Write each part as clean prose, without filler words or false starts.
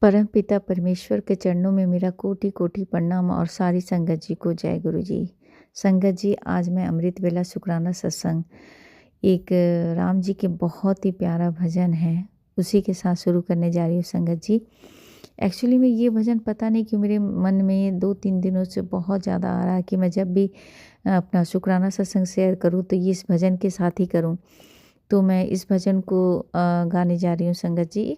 परम पिता परमेश्वर के चरणों में मेरा कोटि कोटि प्रणाम और सारी संगत जी को जय गुरु जी। संगत जी, आज मैं अमृत वेला शुक्राना सत्संग एक राम जी के बहुत ही प्यारा भजन है, उसी के साथ शुरू करने जा रही हूँ संगत जी। एक्चुअली में ये भजन पता नहीं क्यों मेरे मन में 2-3 दिनों से बहुत ज़्यादा आ रहा है कि मैं जब भी अपना शुक्राना सत्संग शेयर करूँ तो ये इस भजन के साथ ही करूँ। तो मैं इस भजन को गाने जा रही हूँ संगत जी।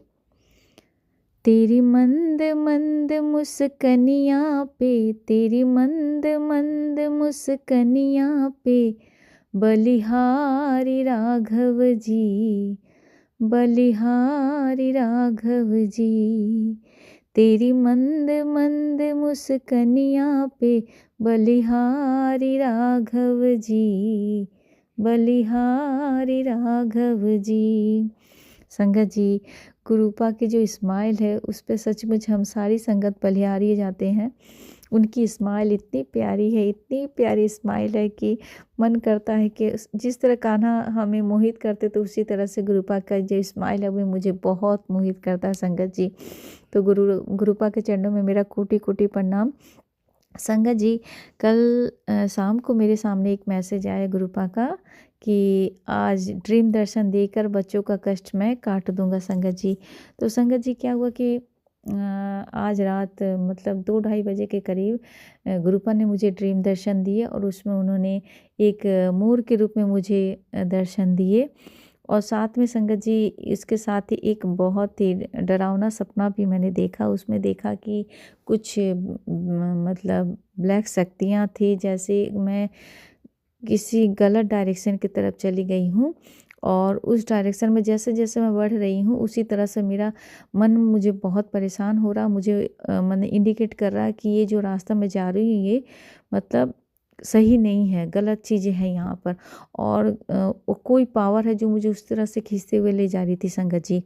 तेरी मंद मंद मुस्कनियाँ पे, तेरी मंद मंद मुस्कनियाँ पे, बलिहारी राघव जी, बलिहारी राघव जी। तेरी मंद मंद मुस्कनियाँ पे, बलिहारी राघव जी, बलिहारी राघव जी। संगत जी, गुरुपा की जो स्माइल है उस पे सचमुच हम सारी संगत बलिहारी जाते हैं। उनकी स्माइल इतनी प्यारी है, इतनी प्यारी स्माइल है कि मन करता है कि जिस तरह कान्हा हमें मोहित करते तो उसी तरह से गुरुपा का जो स्माइल है वो मुझे बहुत मोहित करता है संगत जी। तो गुरुपा के चरणों में मेरा कोटि कोटि प्रणाम। संगत जी, कल शाम को मेरे सामने एक मैसेज आया गुरुपा का कि आज ड्रीम दर्शन देकर बच्चों का कष्ट मैं काट दूंगा संगत जी। तो संगत जी क्या हुआ कि आज रात मतलब 2-2:30 बजे के करीब गुरुपा ने मुझे ड्रीम दर्शन दिए और उसमें उन्होंने एक मोर के रूप में मुझे दर्शन दिए और साथ में संगत जी इसके साथ ही एक बहुत ही डरावना सपना भी मैंने देखा। उसमें देखा कि कुछ मतलब ब्लैक शक्तियाँ थी, जैसे मैं किसी गलत डायरेक्शन की तरफ चली गई हूँ और उस डायरेक्शन में जैसे जैसे मैं बढ़ रही हूँ उसी तरह से मेरा मन मुझे बहुत परेशान हो रहा, मुझे मन इंडिकेट कर रहा है कि ये जो रास्ता मैं जा रही हूँ ये मतलब सही नहीं है, गलत चीज़ें हैं यहाँ पर। और वो कोई पावर है जो मुझे उस तरह से खींचते हुए ले जा रही थी संगत जी।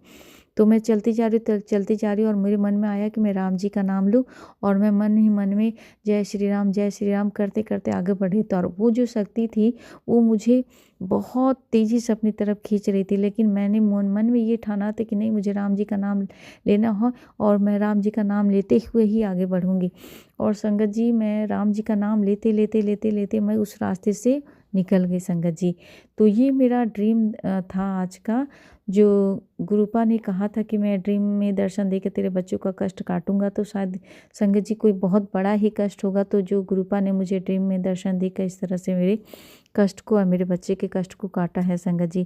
तो मैं चलती जा रही हूँ, चलती जा रही हूँ और मेरे मन में आया कि मैं राम जी का नाम लूँ और मैं मन ही मन में जय श्री राम करते करते आगे बढ़ी। तो और वो जो शक्ति थी वो मुझे बहुत तेज़ी से अपनी तरफ खींच रही थी, लेकिन मैंने मन में ये ठाना था कि नहीं, मुझे राम जी का नाम लेना हो और मैं राम जी का नाम लेते हुए ही आगे बढ़ूँगी। और संगत जी, मैं राम जी का नाम लेते लेते लेते लेते मैं उस रास्ते से निकल गई संगत जी। तो ये मेरा ड्रीम था आज का, जो गुरुपा ने कहा था कि मैं ड्रीम में दर्शन देकर तेरे बच्चों का कष्ट काटूंगा। तो शायद संगत जी कोई बहुत बड़ा ही कष्ट होगा, तो जो गुरुपा ने मुझे ड्रीम में दर्शन देकर इस तरह से मेरे कष्ट को और मेरे बच्चे के कष्ट को काटा है संगत जी।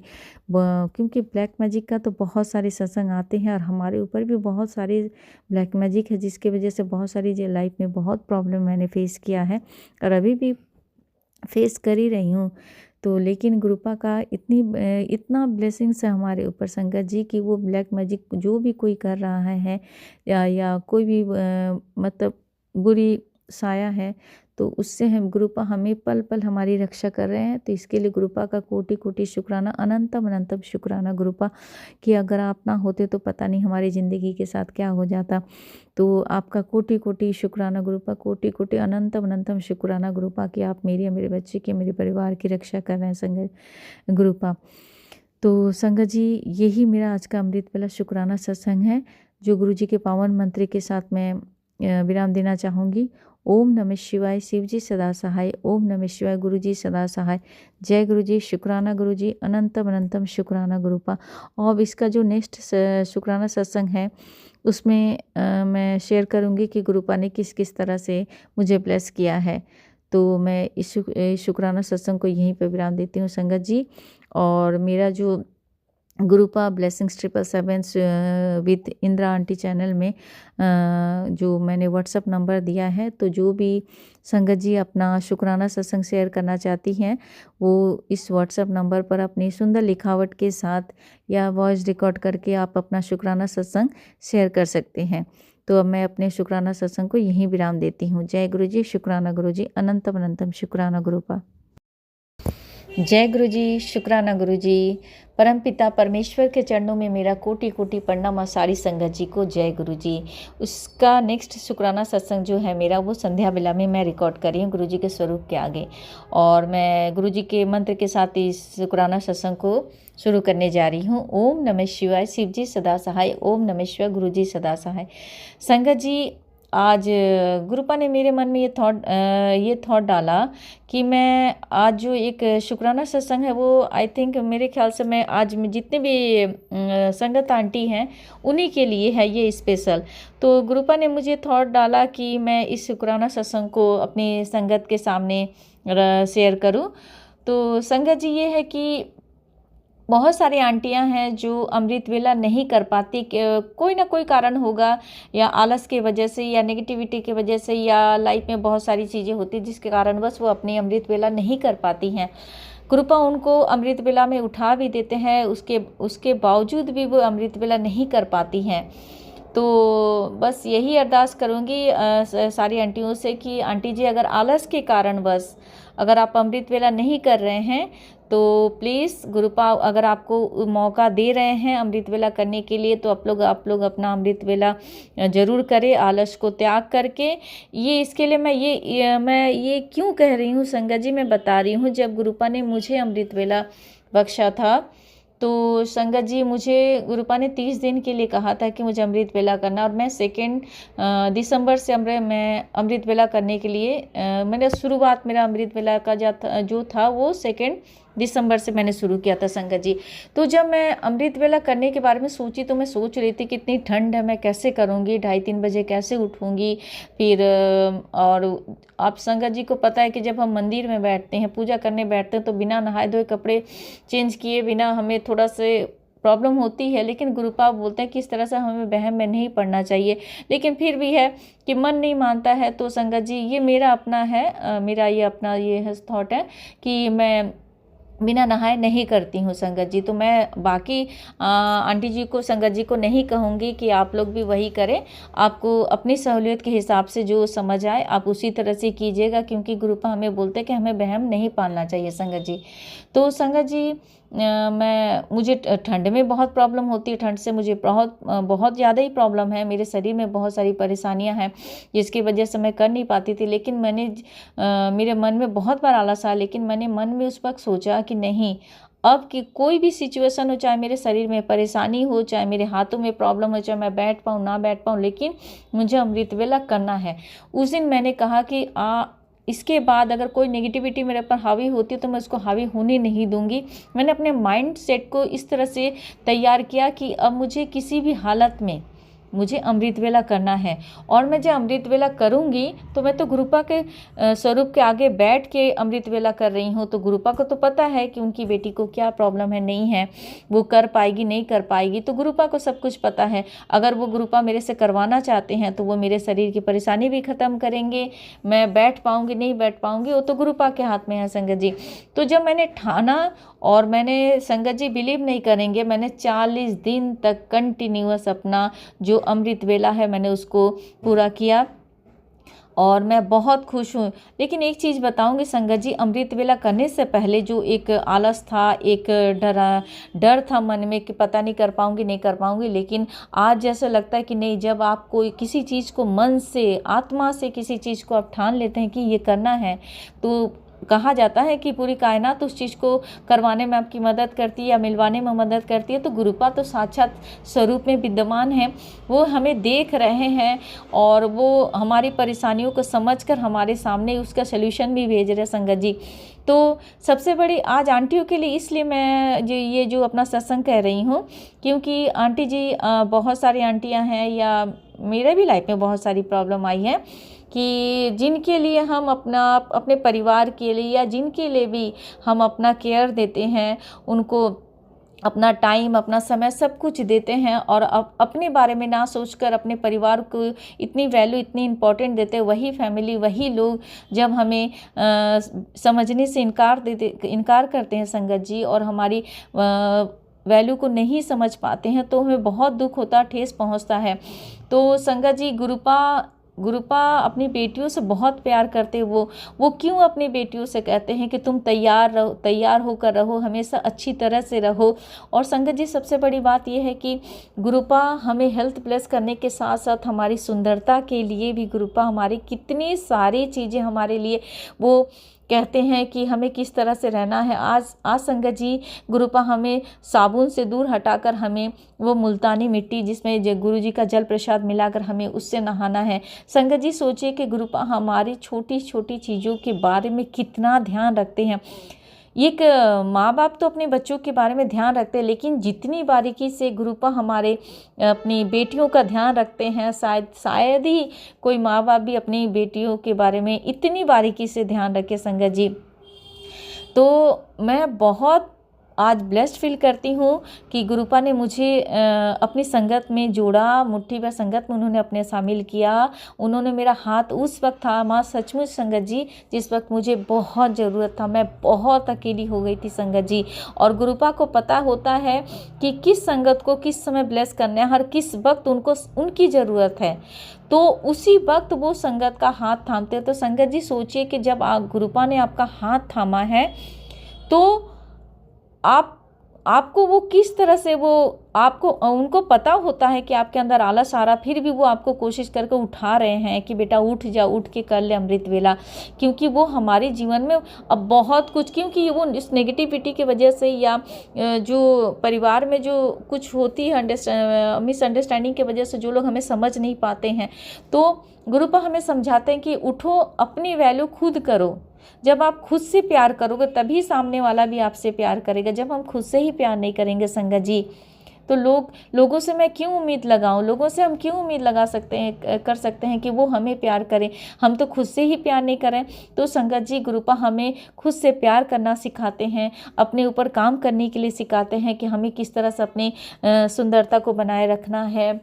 क्योंकि ब्लैक मैजिक का तो बहुत सारे सत्संग आते हैं और हमारे ऊपर भी बहुत सारे ब्लैक मैजिक है, जिसकी वजह से बहुत सारी जो लाइफ में बहुत प्रॉब्लम मैंने फेस किया है और अभी भी फेस कर ही रही हूँ। तो लेकिन गुरुपा का इतना ब्लेसिंग्स है हमारे ऊपर संगत जी कि वो ब्लैक मैजिक जो भी कोई कर रहा है या कोई भी मतलब बुरी साया है, तो उससे हम गुरुपा हमें पल पल हमारी रक्षा कर रहे हैं। तो इसके लिए गुरुपा का कोटि कोटि शुक्राना, अनंतम अनंतम शुक्राना गुरुपा, कि अगर आप ना होते तो पता नहीं हमारी ज़िंदगी के साथ क्या हो जाता। तो आपका कोटि कोटि शुक्राना गुरुपा, कोटि कोटि अनंतम अनंतम शुक्राना गुरुपा कि आप मेरी और मेरे बच्चे की, मेरे परिवार की रक्षा कर रहे हैं संगत गुरुपा। तो संगत जी, यही मेरा आज का अमृत वेला शुक्राना सत्संग है, जो गुरु जी के पावन मंत्र के साथ मैं विराम देना चाहूँगी। ओम नमः शिवाय, शिव जी सदा सहाय। ओम नमः शिवाय, गुरु जी सदा सहाय। जय गुरु जी, शुक्राना गुरु जी, अनंतम अनंतम शुक्राना गुरुपा। और इसका जो नेक्स्ट शुक्राना सत्संग है उसमें मैं शेयर करूँगी कि गुरुपा ने किस किस तरह से मुझे ब्लेस किया है। तो मैं इस शुक्राना सत्संग को यहीं पर विराम देती हूँ संगत जी। और मेरा जो Gurupa blessings 777 with Indira aunty channel में जो मैंने व्हाट्सअप नंबर दिया है, तो जो भी संगत जी अपना शुक्राना सत्संग शेयर करना चाहती हैं वो इस व्हाट्सअप नंबर पर अपनी सुंदर लिखावट के साथ या वॉइस रिकॉर्ड करके आप अपना शुक्राना सत्संग शेयर कर सकते हैं। तो अब मैं अपने शुक्राना सत्संग को यहीं विराम देती हूँ। जय गुरु जी, शुक्राना गुरु जी, अनंतम अनंतम शुक्राना गुरुपा। जय गुरु जी, शुक्राना गुरु जी। परमपिता परमेश्वर के चरणों में मेरा कोटि कोटि प्रणाम और सारी संगत जी को जय गुरु जी। उसका नेक्स्ट शुक्राना सत्संग जो है मेरा, वो संध्या बेला में मैं रिकॉर्ड कर रही हूँ गुरु जी के स्वरूप के आगे, और मैं गुरु जी के मंत्र के साथ इस शुक्राना सत्संग को शुरू करने जा रही हूँ। ओम नमः शिवाय, शिव जी सदा सहाय। ओम नमः शिवाय, गुरु जी सदा सहाय। संगत जी, आज गुरुपा ने मेरे मन में ये थॉट डाला कि मैं आज जो एक शुक्राना सत्संग है, वो आई थिंक मेरे ख्याल से मैं आज में जितने भी संगत आंटी हैं उन्हीं के लिए है ये स्पेशल। तो गुरुपा ने मुझे थॉट डाला कि मैं इस शुक्राना सत्संग को अपनी संगत के सामने शेयर करूं। तो संगत जी, ये है कि बहुत सारी आंटियां हैं जो अमृत वेला नहीं कर पाती, कोई ना कोई कारण होगा, या आलस के वजह से, या नेगेटिविटी की वजह से, या लाइफ में बहुत सारी चीज़ें होती जिसके कारण बस वो अपनी अमृत वेला नहीं कर पाती हैं। कृपा उनको अमृत वेला में उठा भी देते हैं, उसके बावजूद भी वो अमृत वेला नहीं कर पाती हैं। तो बस यही अरदास करूँगी सारी आंटियों से कि आंटी जी, अगर आलस के कारण बस अगर आप अमृत वेला नहीं कर रहे हैं तो प्लीज़ गुरुपा अगर आपको मौका दे रहे हैं अमृत वेला करने के लिए, तो आप लोग अपना अमृत वेला ज़रूर करें, आलस को त्याग करके। ये इसके लिए मैं ये क्यों कह रही हूँ संगत जी, मैं बता रही हूँ। जब गुरुपा ने मुझे अमृत वेला बख्शा था, तो संगत जी, मुझे गुरुपा ने 30 दिन के लिए कहा था कि मुझे अमृत वेला करना, और मैं 2 दिसंबर से मैं अमृत वेला करने के लिए मैंने शुरुआत, मेरा अमृत वेला का जो था वो 2 दिसंबर से मैंने शुरू किया था संगत जी। तो जब मैं अमृत वेला करने के बारे में सोची, तो मैं सोच रही थी कितनी ठंड है, मैं कैसे करूँगी, 2:30-3 बजे कैसे उठूँगी। फिर और आप संगत जी को पता है कि जब हम मंदिर में बैठते हैं, पूजा करने बैठते हैं, तो बिना नहाए धोए, कपड़े चेंज किए बिना हमें थोड़ा से प्रॉब्लम होती है। लेकिन गुरुपाप बोलते हैं कि इस तरह से हमें वहम में नहीं पड़ना चाहिए, लेकिन फिर भी है कि मन नहीं मानता है। तो संगत जी, ये मेरा अपना है, मेरा ये अपना ये थॉट है कि मैं बिना नहाए नहीं करती हूँ संगत जी। तो मैं बाकी आंटी जी को, संगत जी को नहीं कहूँगी कि आप लोग भी वही करें। आपको अपनी सहूलियत के हिसाब से जो समझ आए आप उसी तरह से कीजिएगा, क्योंकि गुरुपा हमें बोलते हैं कि हमें वहम नहीं पालना चाहिए संगत जी। तो संगत जी, मुझे ठंड में बहुत प्रॉब्लम होती है, ठंड से मुझे बहुत ज़्यादा ही प्रॉब्लम है, मेरे शरीर में बहुत सारी परेशानियां हैं जिसकी वजह से मैं कर नहीं पाती थी। लेकिन मेरे मन में बहुत बार आलस आया, लेकिन मैंने मन में उस वक्त सोचा कि नहीं, अब कि कोई भी सिचुएशन हो, चाहे मेरे शरीर में परेशानी हो, चाहे मेरे हाथों में प्रॉब्लम हो, चाहे मैं बैठ पाऊँ ना बैठ पाऊँ, लेकिन मुझे अमृत वेला करना है। उस दिन मैंने कहा कि इसके बाद अगर कोई नेगेटिविटी मेरे पर हावी होती है तो मैं उसको हावी होने नहीं दूंगी। मैंने अपने माइंड सेट को इस तरह से तैयार किया कि अब मुझे किसी भी हालत में मुझे अमृत वेला करना है, और मैं जब अमृत वेला करूंगी तो मैं तो गुरुपा के स्वरूप के आगे बैठ के अमृत वेला कर रही हूँ। तो गुरुपा को तो पता है कि उनकी बेटी को क्या प्रॉब्लम है, नहीं है, वो कर पाएगी नहीं कर पाएगी, तो गुरुपा को सब कुछ पता है। अगर वो गुरुपा मेरे से करवाना चाहते हैं तो वो मेरे शरीर की परेशानी भी ख़त्म करेंगे, मैं बैठ पाऊँगी नहीं बैठ पाऊँगी, वो तो गुरुपा के हाथ में है संगत जी। तो जब मैंने ठाना, और मैंने संगत जी बिलीव नहीं करेंगे, मैंने 40 दिन तक कंटिन्यूअस अपना जो अमृत वेला है मैंने उसको पूरा किया, और मैं बहुत खुश हूँ। लेकिन एक चीज़ बताऊंगी संगत जी, अमृत वेला करने से पहले जो एक आलस था, एक डर था मन में कि पता नहीं कर पाऊंगी नहीं कर पाऊंगी, लेकिन आज जैसा लगता है कि नहीं, जब आप कोई किसी चीज़ को मन से, आत्मा से किसी चीज़ को आप ठान लेते हैं कि ये करना है, तो कहा जाता है कि पूरी कायनात उस चीज़ को करवाने में आपकी मदद करती है या मिलवाने में मदद करती है। तो गुरुपा तो साक्षात स्वरूप में विद्यमान है, वो हमें देख रहे हैं, और वो हमारी परेशानियों को समझकर हमारे सामने उसका सल्यूशन भी भेज रहे संगत जी। तो सबसे बड़ी आज आंटियों के लिए इसलिए मैं ये जो अपना सत्संग कह रही हूँ, क्योंकि आंटी जी बहुत सारी आंटियाँ हैं, या मेरे भी लाइफ में बहुत सारी प्रॉब्लम आई है कि जिनके लिए हम अपने परिवार के लिए, या जिनके लिए भी हम अपना केयर देते हैं, उनको अपना टाइम, अपना समय सब कुछ देते हैं, और अपने बारे में ना सोचकर अपने परिवार को इतनी वैल्यू, इतनी इम्पोर्टेंट देते हैं, वही फैमिली, वही लोग जब हमें समझने से इनकार करते हैं संगत जी, और हमारी वैल्यू को नहीं समझ पाते हैं, तो हमें बहुत दुख होता, ठेस पहुंचता है। तो संगत जी, गुरुपा गुरुपा अपनी बेटियों से बहुत प्यार करते हैं। वो क्यों अपनी बेटियों से कहते हैं कि तुम तैयार रहो, तैयार होकर रहो, हमेशा अच्छी तरह से रहो। और संगत जी सबसे बड़ी बात यह है कि गुरुपा हमें हेल्थ प्लस करने के साथ साथ हमारी सुंदरता के लिए भी गुरुपा हमारी कितनी सारी चीज़ें हमारे लिए वो कहते हैं कि हमें किस तरह से रहना है। आज संगत जी गुरुपा हमें साबुन से दूर हटाकर हमें वो मुल्तानी मिट्टी जिसमें गुरु जी का जल प्रसाद मिलाकर हमें उससे नहाना है। संगत जी सोचिए कि गुरुपा हमारी छोटी छोटी चीज़ों के बारे में कितना ध्यान रखते हैं। एक माँ बाप तो अपने बच्चों के बारे में ध्यान रखते हैं, लेकिन जितनी बारीकी से गुरुपा हमारे अपनी बेटियों का ध्यान रखते हैं, शायद ही कोई माँ बाप भी अपनी बेटियों के बारे में इतनी बारीकी से ध्यान रखे संगत जी। तो मैं बहुत आज ब्लेस्ड फील करती हूँ कि गुरुपा ने मुझे अपनी संगत में जोड़ा, मुट्ठी भर संगत में उन्होंने अपने शामिल किया। उन्होंने मेरा हाथ उस वक्त थामा, सचमुच संगत जी, जिस वक्त मुझे बहुत ज़रूरत था। मैं बहुत अकेली हो गई थी संगत जी। और गुरुपा को पता होता है कि किस संगत को किस समय ब्लेस करना है, हर किस वक्त उनको उनकी ज़रूरत है, तो उसी वक्त वो संगत का हाथ थामते हैं। तो संगत जी सोचिए कि जब गुरुपा ने आपका हाथ थामा है तो आपको वो किस तरह से वो आपको उनको पता होता है कि आपके अंदर आलस आ रहा, फिर भी वो आपको कोशिश करके उठा रहे हैं कि बेटा उठ जा, उठ के कर ले अमृत वेला। क्योंकि वो हमारे जीवन में अब बहुत कुछ, क्योंकि वो इस नेगेटिविटी की वजह से या जो परिवार में जो कुछ होती है मिसअंडरस्टैंडिंग की वजह से जो लोग हमें समझ नहीं पाते हैं, तो गुरुपा हमें समझाते हैं कि उठो, अपनी वैल्यू खुद करो। जब आप खुद से प्यार करोगे तभी सामने वाला भी आपसे प्यार करेगा। जब हम खुद से ही प्यार नहीं करेंगे संगत जी, तो लोगों से मैं क्यों उम्मीद लगाऊं, लोगों से हम क्यों उम्मीद लगा सकते हैं, कर सकते हैं कि वो हमें प्यार करें, हम तो खुद से ही प्यार नहीं करें। तो संगत जी गुरुपा हमें खुद से प्यार करना सिखाते हैं, अपने ऊपर काम करने के लिए सिखाते हैं कि हमें किस तरह से अपनी सुंदरता को बनाए रखना है।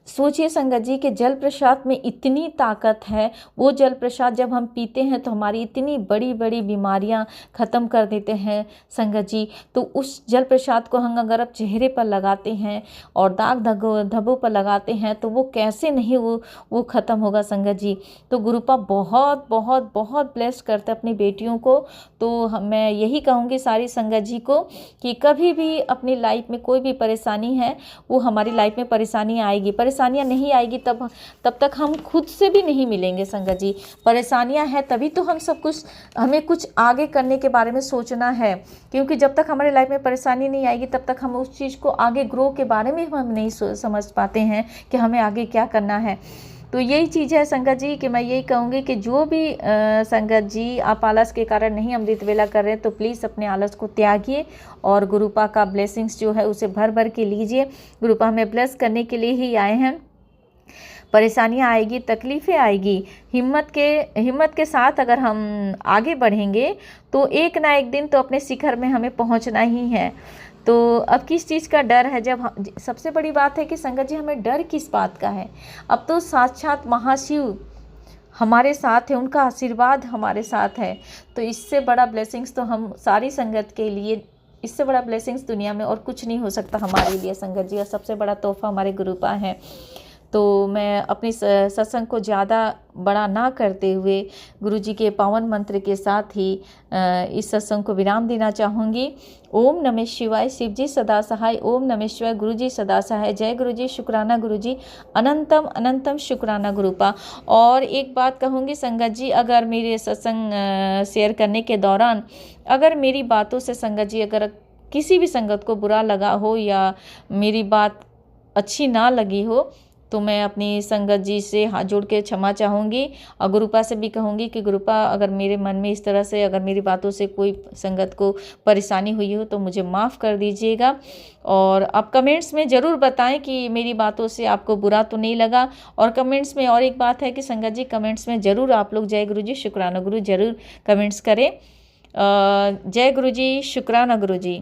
सोचिए संगत जी कि जल प्रसाद में इतनी ताकत है। वो जल प्रसाद जब हम पीते हैं तो हमारी इतनी बड़ी बड़ी बीमारियां ख़त्म कर देते हैं संगत जी। तो उस जल प्रसाद को हम अगर आप चेहरे पर लगाते हैं और दाग धब्बों पर लगाते हैं तो वो कैसे नहीं वो ख़त्म होगा संगत जी। तो गुरुपा बहुत बहुत बहुत ब्लेस्ड करते अपनी बेटियों को। तो मैं यही कहूँगी सारी संगत जी को कि कभी भी अपनी लाइफ में कोई भी परेशानी है, वो हमारी लाइफ में परेशानी आएगी, परेशानियां नहीं आएगी तब तक हम खुद से भी नहीं मिलेंगे संगत जी। परेशानियां हैं तभी तो हमें कुछ आगे करने के बारे में सोचना है, क्योंकि जब तक हमारे लाइफ में परेशानी नहीं आएगी तब तक हम उस चीज़ को आगे ग्रो के बारे में हम नहीं समझ पाते हैं कि हमें आगे क्या करना है। तो यही चीज़ है संगत जी कि मैं यही कहूँगी कि जो भी संगत जी आप आलस के कारण नहीं अमृत वेला कर रहे हैं तो प्लीज़ अपने आलस को त्यागिए और गुरुपा का ब्लेसिंग्स जो है उसे भर भर के लीजिए। गुरुपा हमें ब्लेस करने के लिए ही आए हैं। परेशानियां आएगी, तकलीफ़ें आएगी, हिम्मत के साथ अगर हम आगे बढ़ेंगे तो एक ना एक दिन तो अपने शिखर में हमें पहुंचना ही है। तो अब किस चीज़ का डर है, सबसे बड़ी बात है कि संगत जी हमें डर किस बात का है। अब तो साक्षात महाशिव हमारे साथ है, उनका आशीर्वाद हमारे साथ है। तो इससे बड़ा ब्लेसिंग्स तो हम सारी संगत के लिए, इससे बड़ा ब्लेसिंग्स दुनिया में और कुछ नहीं हो सकता हमारे लिए संगत जी। और सबसे बड़ा तोहफा हमारे गुरुपा है। तो मैं अपनी सत्संग को ज़्यादा बड़ा ना करते हुए गुरुजी के पावन मंत्र के साथ ही इस सत्संग को विराम देना चाहूँगी। ओम नमः शिवाय, शिव जी सदा सहाय। ओम नमः शिवाय, गुरु जी सदा सहाय। जय गुरु जी, शुक्राना गुरु जी, अनंतम अनंतम शुक्राना गुरुपा। और एक बात कहूँगी संगत जी, अगर मेरे सत्संग शेयर करने के दौरान अगर मेरी बातों से संगत जी अगर किसी भी संगत को बुरा लगा हो या मेरी बात अच्छी ना लगी हो तो मैं अपनी संगत जी से हाथ जोड़ के क्षमा चाहूँगी। और गुरुपा से भी कहूँगी कि गुरुपा अगर मेरे मन में इस तरह से अगर मेरी बातों से कोई संगत को परेशानी हुई हो तो मुझे माफ़ कर दीजिएगा। और आप कमेंट्स में ज़रूर बताएं कि मेरी बातों से आपको बुरा तो नहीं लगा। और कमेंट्स में और एक बात है कि संगत जी कमेंट्स में ज़रूर आप लोग जय गुरु जी, शुक्राना गुरु ज़रूर कमेंट्स करें। जय गुरु जी, शुक्राना गुरु जी।